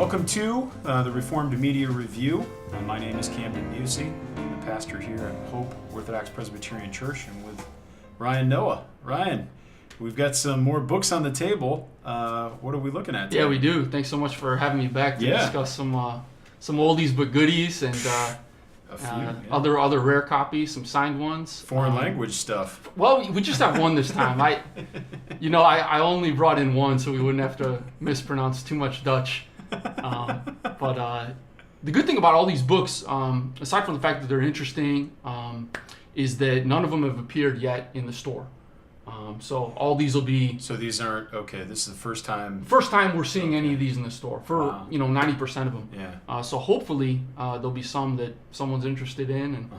Welcome to the Reformed Media Review. My name is Camden Bucey. I'm the pastor here at Hope Orthodox Presbyterian Church, and with Ryan Noah. Ryan, we've got some more books on the table. What are we looking at today? Yeah, we do. Thanks so much for having me back to discuss some oldies but goodies and other rare copies, some signed ones. Foreign language stuff. Well, we just have one this time. I only brought in one so we wouldn't have to mispronounce too much Dutch. But the good thing about all these books, aside from the fact that they're interesting, is that none of them have appeared yet in the store. So all these will be... So these aren't... Okay, this is the first time... First time we're seeing any of these in the store for, 90% of them. Yeah. So hopefully there'll be some that someone's interested in. And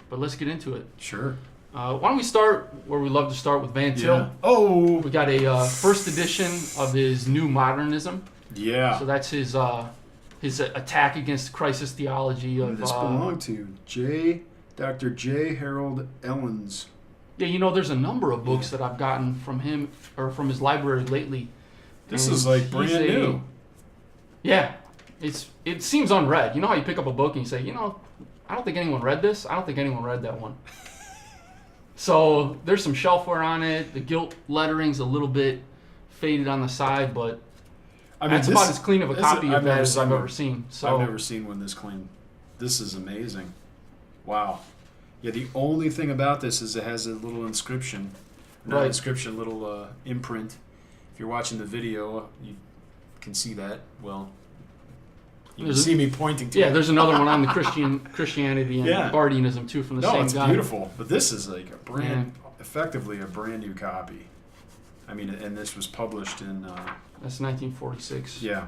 but let's get into it. Sure. Why don't we start where we love to start with Van Til. Yeah. Oh! We got a first edition of his New Modernism. Yeah. So that's his attack against crisis theology. Who did this belong to? Dr. J. Harold Ellens. Yeah, there's a number of books that I've gotten from him or from his library lately. This is like brand new. Yeah, it seems unread. You know how you pick up a book and you say, I don't think anyone read this. I don't think anyone read that one. So there's some shelfware on it. The gilt lettering's a little bit faded on the side, but that's about as clean of a copy of that as I've ever seen. So I've never seen one this clean. This is amazing. Wow. Yeah, the only thing about this is it has a little inscription. Not inscription, little imprint. If you're watching the video, you can see that. Well, you can see me pointing to it. Yeah, there's another one on the Christianity and Bardianism, too, from the same guy. No, it's beautiful. But this is like effectively a brand new copy. I mean, and this was published in... That's 1946. Yeah.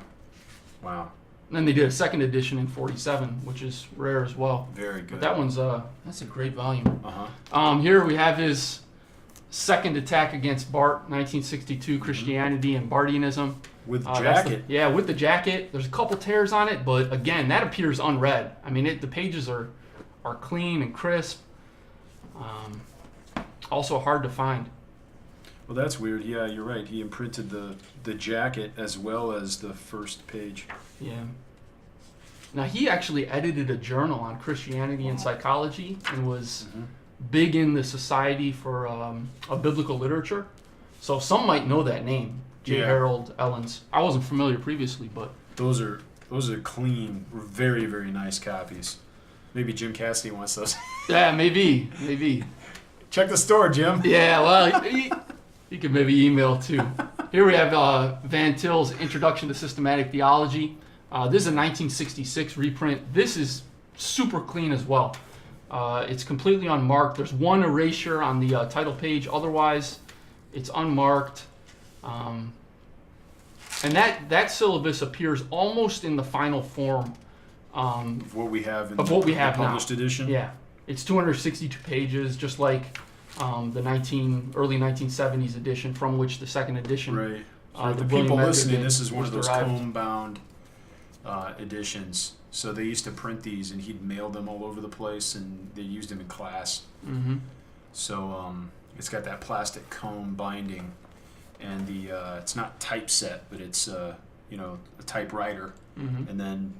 Wow. And then they did a second edition in 47, which is rare as well. Very good. But that one's that's a great volume. Uh-huh. Here we have his second attack against Bart, 1962, Christianity and Bardianism. With the jacket. With the jacket. There's a couple tears on it, but again, that appears unread. I mean, the pages are clean and crisp. Also hard to find. Well, that's weird. Yeah, you're right. He imprinted the jacket as well as the first page. Yeah. Now, he actually edited a journal on Christianity and psychology and was big in the Society for a Biblical Literature. So some might know that name, J. Harold Ellens. I wasn't familiar previously, but... Those are clean, very, very nice copies. Maybe Jim Cassidy wants those. Yeah, maybe. Check the store, Jim. Yeah, well... You could maybe email too. Here we have Van Til's Introduction to Systematic Theology. This is a 1966 reprint. This is super clean as well. It's completely unmarked. There's one erasure on the title page. Otherwise, it's unmarked. And that syllabus appears almost in the final form of what we have in the published edition. Yeah, it's 262 pages, just like the early 1970s edition, from which the second edition. Right. For the people listening, this is one of those comb-bound editions. So they used to print these, and he'd mail them all over the place, and they used them in class. Mm-hmm. So it's got that plastic comb binding, and it's not typeset, but it's a typewriter, and then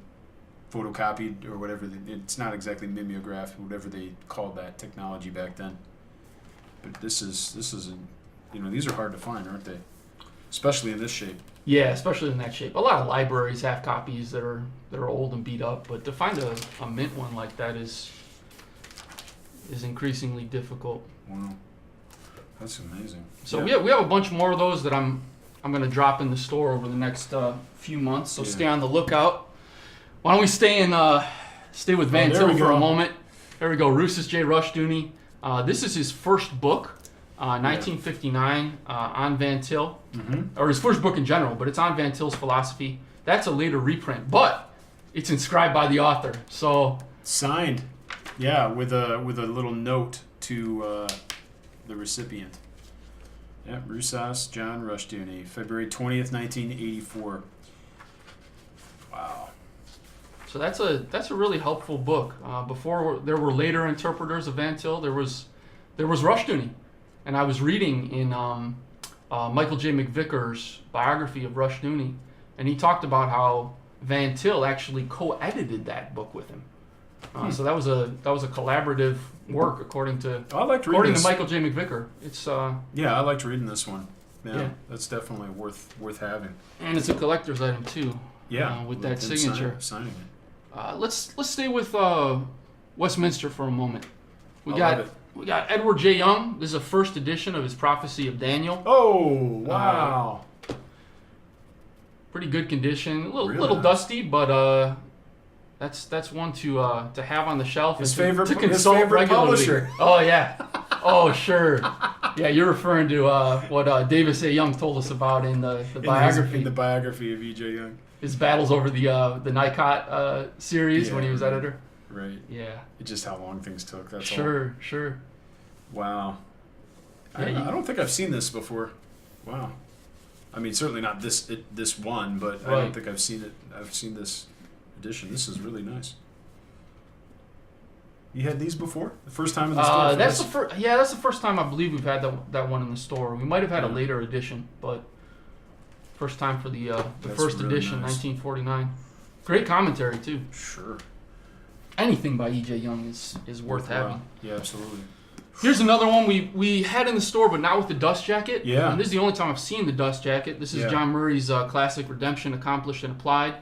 photocopied or whatever. It's not exactly mimeographed, whatever they called that technology back then. But these are hard to find, aren't they? Especially in this shape. Yeah, especially in that shape. A lot of libraries have copies that are old and beat up, but to find a mint one like that is increasingly difficult. Wow, that's amazing. So we have a bunch more of those that I'm going to drop in the store over the next few months. So stay on the lookout. Why don't we stay with Van Til for a moment? There we go. Rousas J. Rushdoony. This is his first book, 1959, on Van Til, or his first book in general, but it's on Van Til's philosophy. That's a later reprint, but it's inscribed by the author. So signed, with a little note to the recipient. Yeah, Rousas John Rushdoony, February 20th, 1984. Wow. So that's a really helpful book. Before there were later interpreters of Van Til, there was Rushdoony, and I was reading in Michael J. McVicker's biography of Rushdoony, and he talked about how Van Til actually co-edited that book with him. So that was a collaborative work according to Michael J. McVicker. It's I liked reading this one. Yeah, that's definitely worth having. And it's a collector's item too. Yeah, with that signature. Signing it. Let's stay with Westminster for a moment. We got Edward J. Young. This is a first edition of his Prophecy of Daniel. Oh, wow. Pretty good condition. A little dusty, but that's one to have on the shelf. His and favorite regularly. publisher. Oh yeah. Oh sure. Yeah, you're referring to what Davis A. Young told us about in the biography. In the biography of E.J. Young. His battles over the Nikot series when he was editor. Right. Yeah. It's just how long things took. That's all. Sure. Wow. I don't think I've seen this before. Wow. I mean, certainly not this one, but I don't think I've seen it. I've seen this edition. This is really nice. You had these before? The first time in the store? That's the first time I believe we've had that one in the store. We might have had a later edition, but first time for the first really edition, nice. 1949. Great commentary too. Sure. Anything by E.J. Young is worth having. Yeah, absolutely. Here's another one we had in the store, but not with the dust jacket. Yeah. And this is the only time I've seen the dust jacket. This is John Murray's classic Redemption, Accomplished and Applied.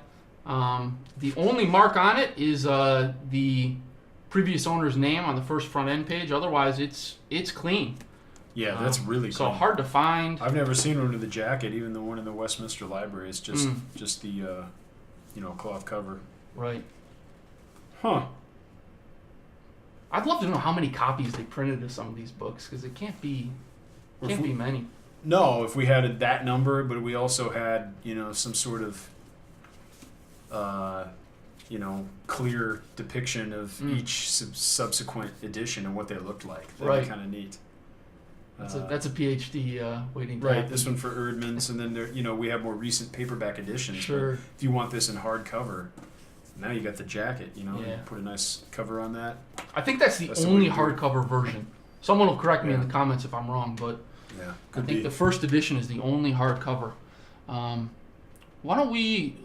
The only mark on it is the previous owner's name on the first front end page. Otherwise, it's clean. Yeah, that's really clean. So hard to find. I've never seen one with the jacket. Even the one in the Westminster Library is just the cloth cover. Right. Huh. I'd love to know how many copies they printed of some of these books, because it can't be many. No, if we had that number, but we also had some sort of clear depiction of each subsequent edition and what they looked like. That'd be kind of neat. That's a PhD waiting. Right. This one for Erdman's, and then we have more recent paperback editions. Sure. If you want this in hardcover, now you got the jacket. Put a nice cover on that. I think that's the only hardcover version. Someone will correct me in the comments if I'm wrong, but I think the first edition is the only hardcover. Why don't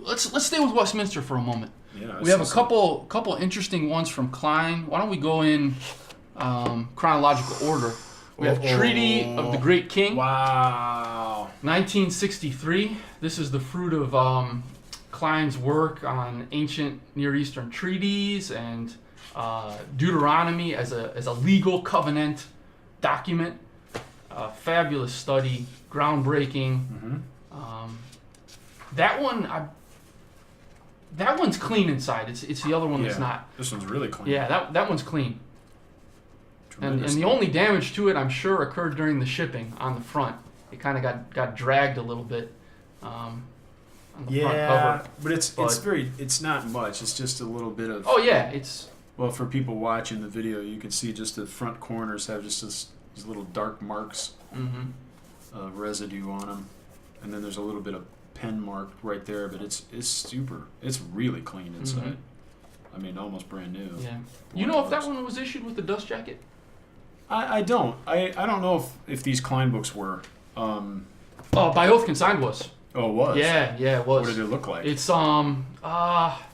let's stay with Westminster for a moment. Yeah, we have a couple interesting ones from Klein. Why don't we go in chronological order? We have Treaty of the Great King. Wow. 1963. This is the fruit of Klein's work on ancient Near Eastern treaties and Deuteronomy as a legal covenant document. Fabulous study, groundbreaking. Mm-hmm. That one's clean inside. It's the other one that's not. This one's really clean. Yeah, that one's clean. And the only damage to it, I'm sure, occurred during the shipping on the front. It kind of got dragged a little bit on the front cover. But it's not much. It's just a little bit of. Oh yeah, it's. Well, for people watching the video, you can see just the front corners have just these little dark marks, residue on them, and then there's a little bit of pen mark right there. But it's really clean inside. Mm-hmm. I mean, almost brand new. Yeah. You know if that one was issued with the dust jacket? I don't. I don't know if these Klein books were. By Oath Consigned was. Oh, it was? Yeah, it was. What did it look like? It's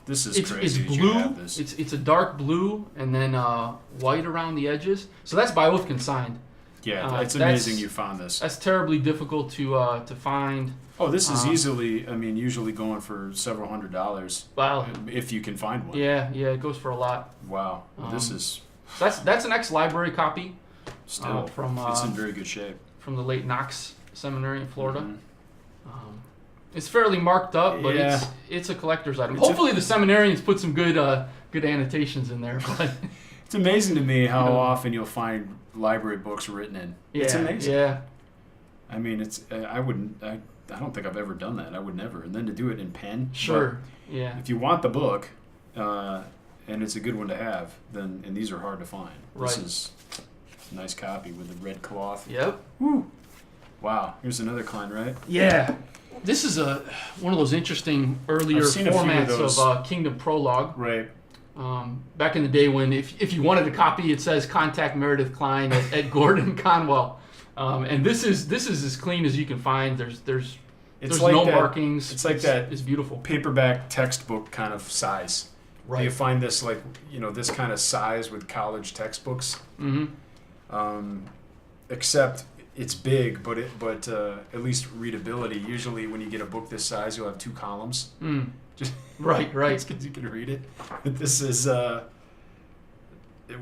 This is crazy. It's blue. It's a dark blue and then white around the edges. So that's by Oath Consigned. Yeah, it's amazing you found this. That's terribly difficult to find. Oh, this is usually going for several $100s. Wow. If you can find one. Yeah, it goes for a lot. Wow. This is. That's an ex-library copy. Still, it's in very good shape. From the late Knox Seminary in Florida. Mm-hmm. It's fairly marked up, but it's a collector's item. Hopefully the seminarians put some good annotations in there. But it's amazing to me how often you'll find library books written in. It's amazing. Yeah. I mean, I don't think I've ever done that. I would never. And then to do it in pen. Sure. Yeah. If you want the book, and it's a good one to have, and these are hard to find. Right. This is a nice copy with the red cloth. Yep. Woo. Wow. Here's another Klein, right? Yeah. This is one of those interesting earlier formats of Kingdom Prologue. Right. Back in the day when if you wanted a copy, it says contact Meredith Klein at Gordon Conwell. And this is as clean as you can find. There's There's like no that, markings. It's like that. It's beautiful. Paperback textbook kind of size. Right. You find this this kind of size with college textbooks. Mm-hmm. Except it's big, but at least readability. Usually, when you get a book this size, you'll have 2 columns. Just right. Just because you can read it. But this is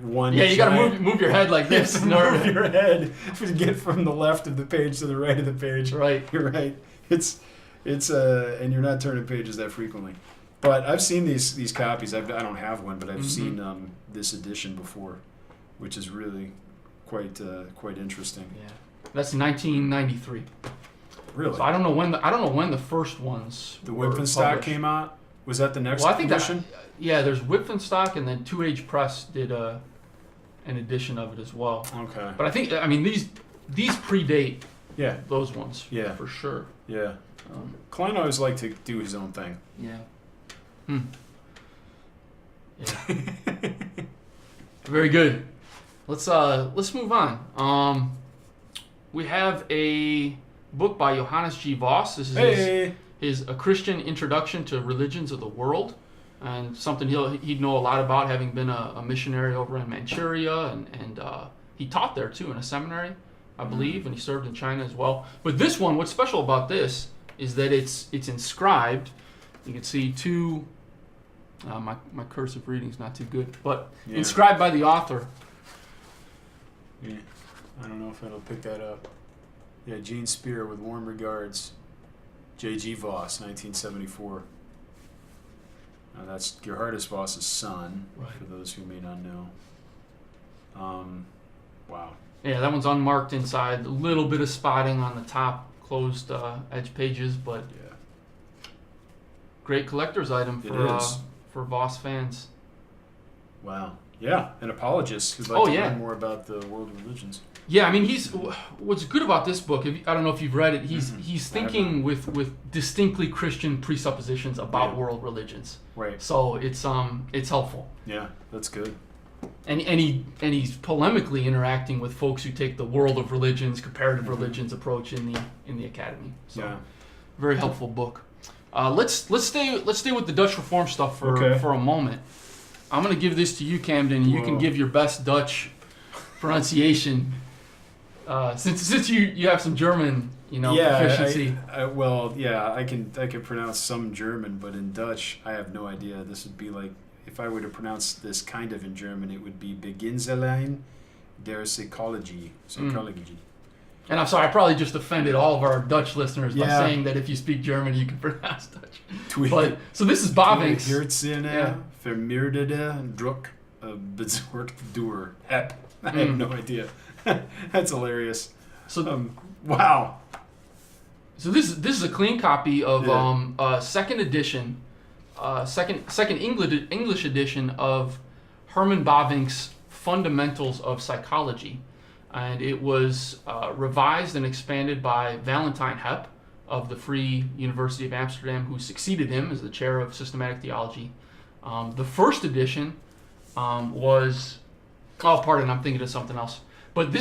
one. Yeah, you got to move your head like this. Move your head to get from the left of the page to the right of the page. Right. You're right. It's and you're not turning pages that frequently. But I've seen these copies. I don't have one, but I've seen this edition before, which is really quite interesting. Yeah, that's 1993. Really? So I don't know when the first ones. The Whipfenstock came out. Was that the next edition? There's Whipfenstock, and then 2Age Press did an edition of it as well. Okay. But I mean these predate. Yeah. Those ones. Yeah. For sure. Yeah. Klein always liked to do his own thing. Yeah. Yeah. Very good. Let's move on. We have a book by Johannes G. Voss. This is his A Christian Introduction to Religions of the World, and something he'd know a lot about, having been a missionary over in Manchuria, and he taught there too in a seminary, I believe, and he served in China as well. But this one, what's special about this is that it's inscribed. You can see 2. My cursive reading's not too good, but inscribed by the author. Yeah, I don't know if it'll pick that up. Yeah, Gene Spear, with warm regards, J.G. Voss, 1974. Now that's Gerhardus Voss's son, right, for those who may not know. Wow. Yeah, that one's unmarked inside. A little bit of spotting on the top closed edge pages, but great collector's item for Voss fans. Wow. Yeah, an apologist who'd like to learn more about the world of religions. Yeah, I mean, what's good about this book, I don't know if you've read it, he's thinking with distinctly Christian presuppositions about world religions. Right. So it's helpful. Yeah, that's good. And he's polemically interacting with folks who take the world of religions, comparative religions approach in the academy. So very helpful book. Let's stay with the Dutch Reform stuff for a moment. I'm going to give this to you, Camden, and you can give your best Dutch pronunciation. Since you have some German, proficiency. I can pronounce some German, but in Dutch, I have no idea. This would be like, if I were to pronounce this kind of in German, it would be Beginselijn der Psychologie. And I'm sorry, I probably just offended all of our Dutch listeners by saying that if you speak German, you can pronounce Dutch. But so this is Bavinck's. Vermeerderde druk bezorgd door heb. I have no idea. That's hilarious. So wow. So this is a clean copy of second edition, second English edition of Herman Bavinck's Fundamentals of Psychology, and it was revised and expanded by Valentine Hepp of the Free University of Amsterdam, who succeeded him as the chair of systematic theology. The first edition was... Oh, pardon, I'm thinking of something else. But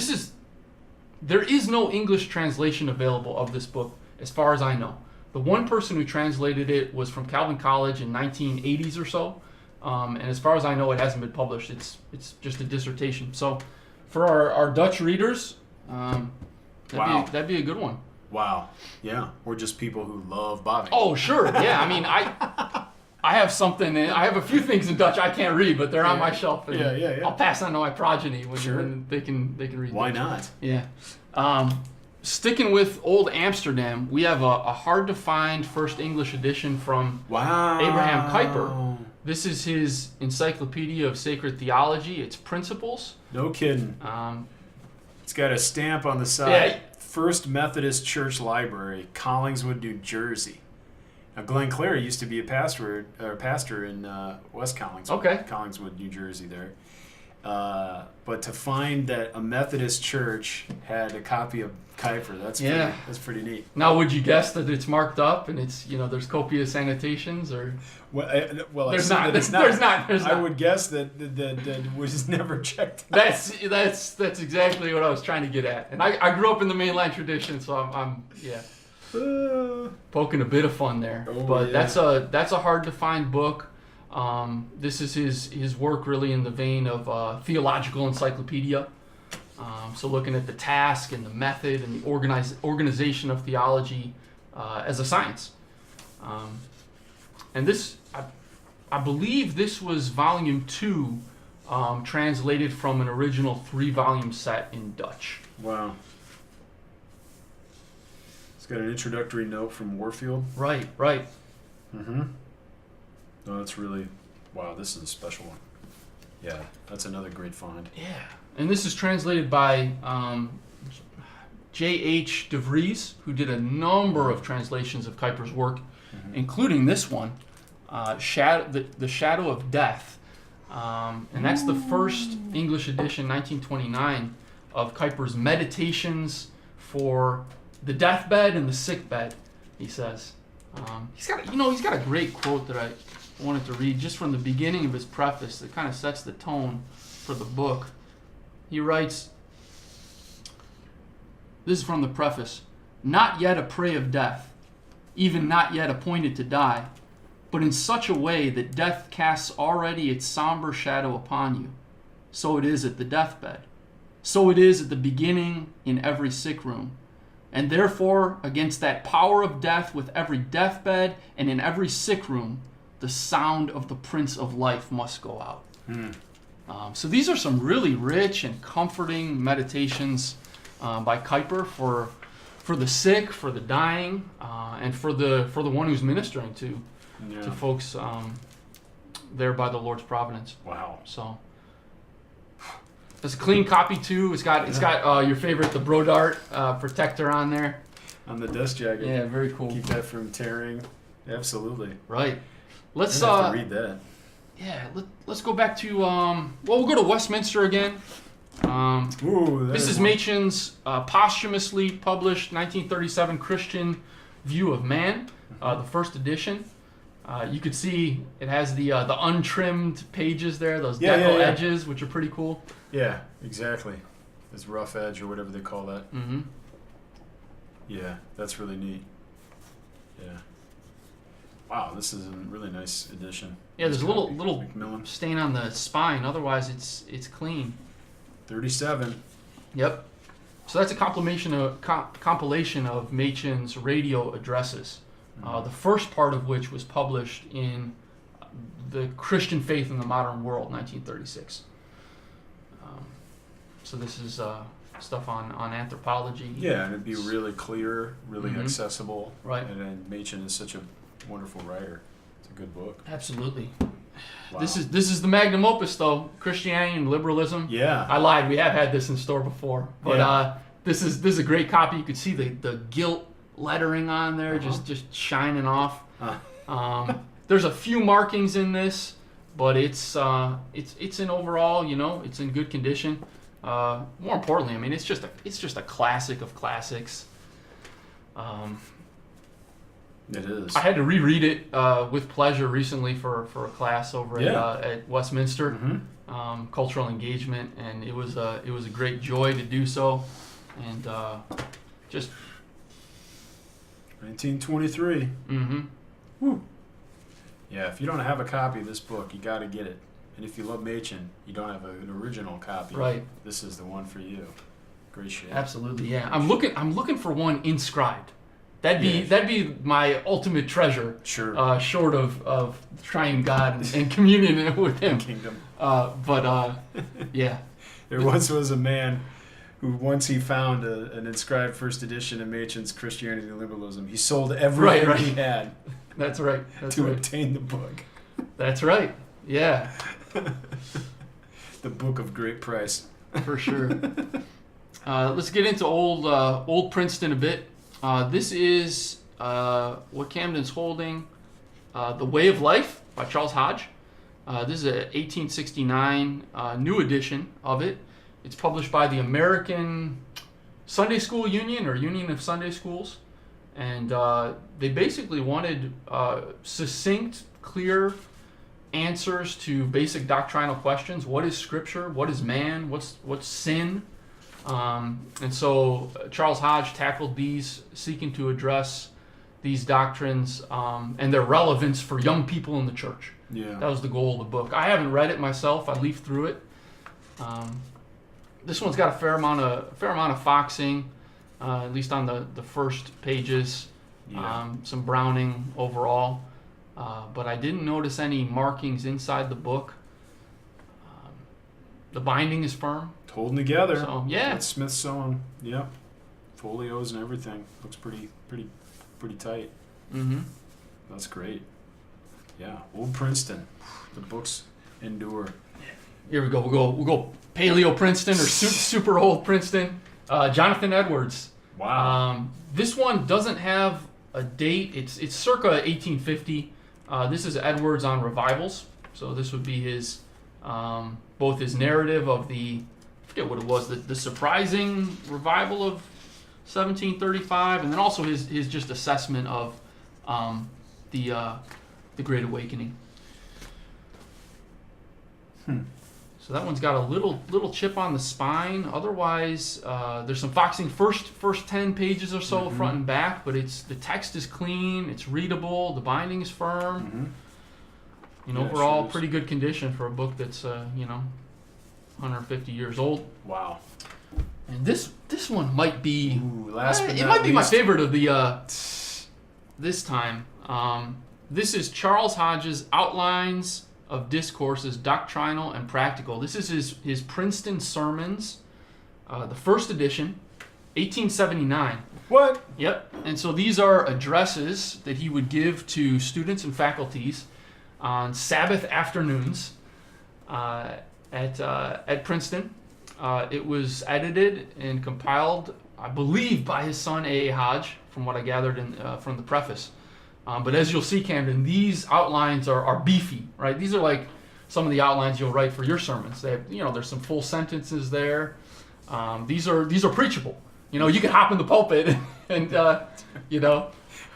there is no English translation available of this book, as far as I know. The one person who translated it was from Calvin College in 1980s or so. And as far as I know, it hasn't been published. It's just a dissertation. So for our Dutch readers, that'd be a good one. Wow. Yeah. Or just people who love Bavinck. Oh, sure. Yeah. I mean, I have something. I have a few things in Dutch I can't read, but they're on my shelf. And I'll pass on to my progeny when they can read. Why Dutch. not? Yeah. Sticking with Old Amsterdam, we have a hard to find first English edition from Abraham Kuyper. This is his Encyclopedia of Sacred Theology. Its principles. No kidding. It's got a stamp on the side. Yeah. First Methodist Church Library, Collingswood, New Jersey. Now, Glenn Clary used to be a pastor in West Collingswood, Collingswood, New Jersey there. But to find that a Methodist church had a copy of Kuyper, that's pretty neat. Now, would you guess that it's marked up and it's there's copious annotations or? Well, there's not. There's not. I would guess that was never checked out. That's exactly what I was trying to get at. And I grew up in the mainline tradition, so I'm. Poking a bit of fun there. But that's a hard to find book. This is his work really in the vein of theological encyclopedia. So looking at the task and the method and the organization of theology as a science. And this, I believe this was volume 2, translated from an original 3-volume set in Dutch. Wow. It's got an introductory note from Warfield. Right. Mm-hmm. No, that's really, wow, this is a special one. Yeah, that's another great find. Yeah. And this is translated by J.H. de Vries, who did a number of translations of Kuyper's work, including this one, The Shadow of Death. And that's the first English edition, 1929, of Kuyper's Meditations for the Deathbed and the Sickbed, he says. He's got a great quote that I wanted to read just from the beginning of his preface that kind of sets the tone for the book. He writes, this is from the preface, "Not yet a prey of death, even not yet appointed to die, but in such a way that death casts already its somber shadow upon you. So it is at the deathbed. So it is at the beginning in every sick room. And therefore, against that power of death with every deathbed and in every sick room, the sound of the Prince of Life must go out." So these are some really rich and comforting meditations by Kuyper for the sick, for the dying, and for the one who's ministering to folks there by the Lord's providence. Wow. So it's a clean copy too. It's got your favorite, the Brodart protector on there. On the dust jacket. Yeah, very cool. Keep that from tearing. Absolutely. Right. Let's have to read that. Yeah, let's go back to we'll go to Westminster again. This is Machen's posthumously published 1937 Christian View of Man, the first edition. You could see it has the untrimmed pages there, those deco edges, which are pretty cool. Yeah, exactly. This rough edge or whatever they call that. Mm-hmm. Yeah, that's really neat. Yeah. Wow, this is a really nice edition. Yeah, there's a little Macmillan. stain on the spine. Otherwise, it's clean. 37. Yep. So that's a compilation of Machen's radio addresses. The first part of which was published in The Christian Faith in the Modern World, 1936. So this is stuff on anthropology. Yeah, and it'd be really clear, really accessible. Right. And Machen is such a wonderful writer. It's a good book. Absolutely. Wow. This is the magnum opus, though. Christianity and Liberalism. Yeah. I lied. We have had this in store before, but this is a great copy. You could see the gilt lettering on there, just shining off. There's a few markings in this, but it's in overall, it's in good condition. More importantly, I mean, it's just a classic of classics. It is. I had to reread it with pleasure recently for a class over at Westminster, cultural engagement, and it was a great joy to do so, and just 1923. Mm-hmm. Woo. Yeah, if you don't have a copy of this book, you got to get it. And if you love Machen, you don't have an original copy. Right. This is the one for you. Great shit. Absolutely, yeah. I'm looking for one inscribed. That'd be my ultimate treasure. Sure. Short of trying God and communion with Him. Kingdom. Yeah. There once was a man who, once he found an inscribed first edition of Machen's Christianity and Liberalism, he sold everything he had. That's right. To obtain the book. That's right. Yeah. The book of great price. For sure. Let's get into old Princeton a bit. This is what Camden's holding, The Way of Life by Charles Hodge. This is a 1869 new edition of it. It's published by the American Sunday School Union, or Union of Sunday Schools. And they basically wanted succinct, clear answers to basic doctrinal questions. What is Scripture? What is man? What's sin? And so Charles Hodge tackled these, seeking to address these doctrines and their relevance for young people in the church. Yeah. That was the goal of the book. I haven't read it myself. I leafed through it. This one's got a fair amount of foxing, at least on the first pages. Yeah. Some browning overall, but I didn't notice any markings inside the book. The binding is firm. Holding together. So yeah, That's Smith sewing. Yep. Folios and everything. Looks pretty tight. Mm-hmm. That's great. Yeah. Old Princeton. The books endure. Here we go. We'll go Paleo Princeton or super old Princeton. Jonathan Edwards. Wow. This one doesn't have a date. It's circa 1850. This is Edwards on revivals. So this would be his both his narrative of I forget what it was, the surprising revival of 1735, and then also his just assessment of the Great Awakening. So that one's got a little chip on the spine. Otherwise, there's some foxing first 10 pages or so, front and back, but the text is clean, it's readable, the binding is firm. Overall, pretty good condition for a book that's 150 years old. Wow. And this one might be it might be my favorite of the this time. This is Charles Hodge's Outlines of Discourses, Doctrinal and Practical. This is his Princeton Sermons, the first edition, 1879. What? Yep. And so these are addresses that he would give to students and faculties on Sabbath afternoons at Princeton. It was edited and compiled, I believe, by his son A.A. Hodge, from what I gathered from the preface. But as you'll see, Camden, these outlines are beefy, right? These are like some of the outlines you'll write for your sermons. They have, there's some full sentences there. These are preachable. You can hop in the pulpit and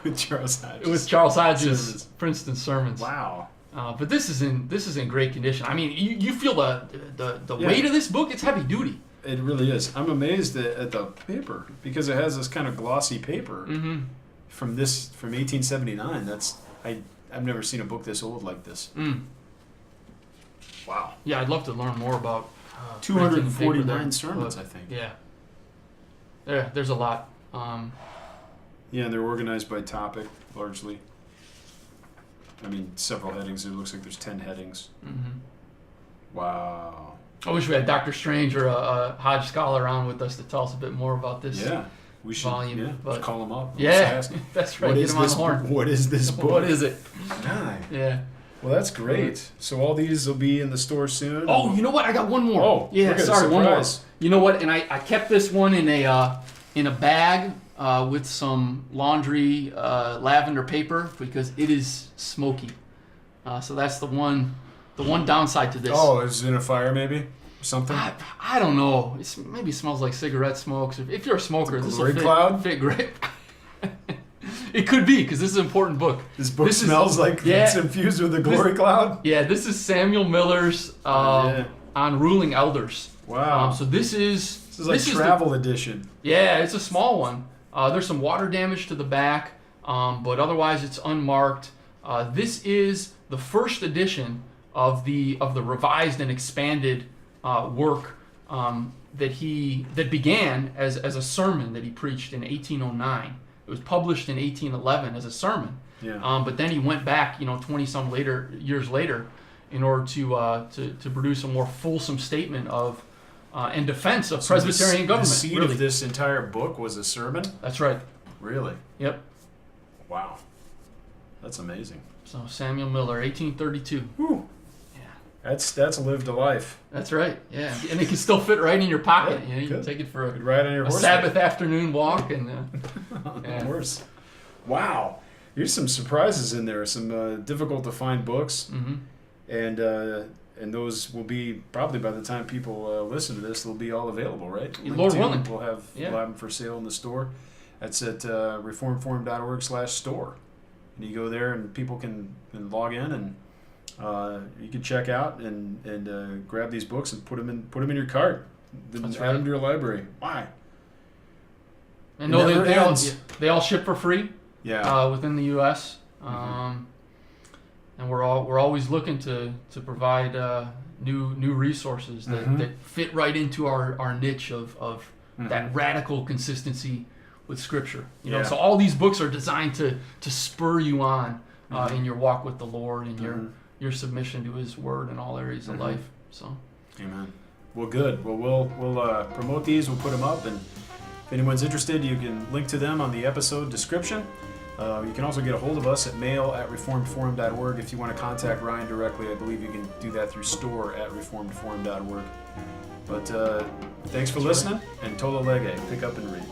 With Charles Hodges. It was Charles Hodges' Princeton sermons. Wow. But this is in great condition. I mean, you feel the weight of this book. It's heavy duty. It really is. I'm amazed at the paper because it has this kind of glossy paper from 1879. I've never seen a book this old like this. Wow. Yeah, I'd love to learn more about 249 sermons, I think. Yeah. There's a lot. Yeah, and they're organized by topic largely. I mean, several headings. It looks like there's 10 headings. Wow. I wish we had Dr. Strange or a Hodge scholar on with us to tell us a bit more about this we should, volume. Yeah, but call him up. That's right. Get him on the horn. What is this book? What is it? Yeah. Well, that's great. So all these will be in the store soon? Oh, you know what? I got one more. Oh, yeah, sorry, one more. You know what? And I kept this one in a bag with some laundry lavender paper because it is smoky. So that's the one downside to this. Oh, is it in a fire maybe? Something? I don't know. Maybe it smells like cigarette smokes. If you're a smoker, this will fit great. It could be, because this is an important book. This book smells like it's infused with a glory cloud? Yeah, this is Samuel Miller's On Ruling Elders. Wow. So this is like travel edition. Yeah, it's a small one. There's some water damage to the back, but otherwise it's unmarked. This is the first edition of the revised and expanded work that began as a sermon that he preached in 1809. It was published in 1811 as a sermon. Yeah. But then he went back, 20-some years later, in order to produce a more fulsome statement of in defense of Presbyterian government. The seed of this entire book was a sermon? That's right. Really? Yep. Wow. That's amazing. So Samuel Miller, 1832. Whew. That's lived a life. That's right. Yeah, and it can still fit right in your pocket. Yeah, you can take it for ride on your horse Sabbath afternoon walk and horse. Wow, here's some surprises in there. Some difficult to find books, and those will be probably by the time people listen to this, they'll be all available, right? Lord willing, we'll have them for sale in the store. That's at reformforum.org/store, and you go there and people can log in and. You can check out and grab these books and put them in your cart. Add them to your library. Why? And no, they all ship for free. Yeah. Within the U.S. And we're always looking to provide new resources that fit right into our niche of that radical consistency with Scripture. You know, so all these books are designed to spur you on in your walk with the Lord and your submission to His Word in all areas of life. So, amen. Well, good. Well, we'll promote these. We'll put them up, and if anyone's interested, you can link to them on the episode description. You can also get a hold of us at mail@reformedforum.org. If you want to contact Ryan directly, I believe you can do that through store@reformedforum.org. But thanks for listening, and Tola Lege, pick up and read.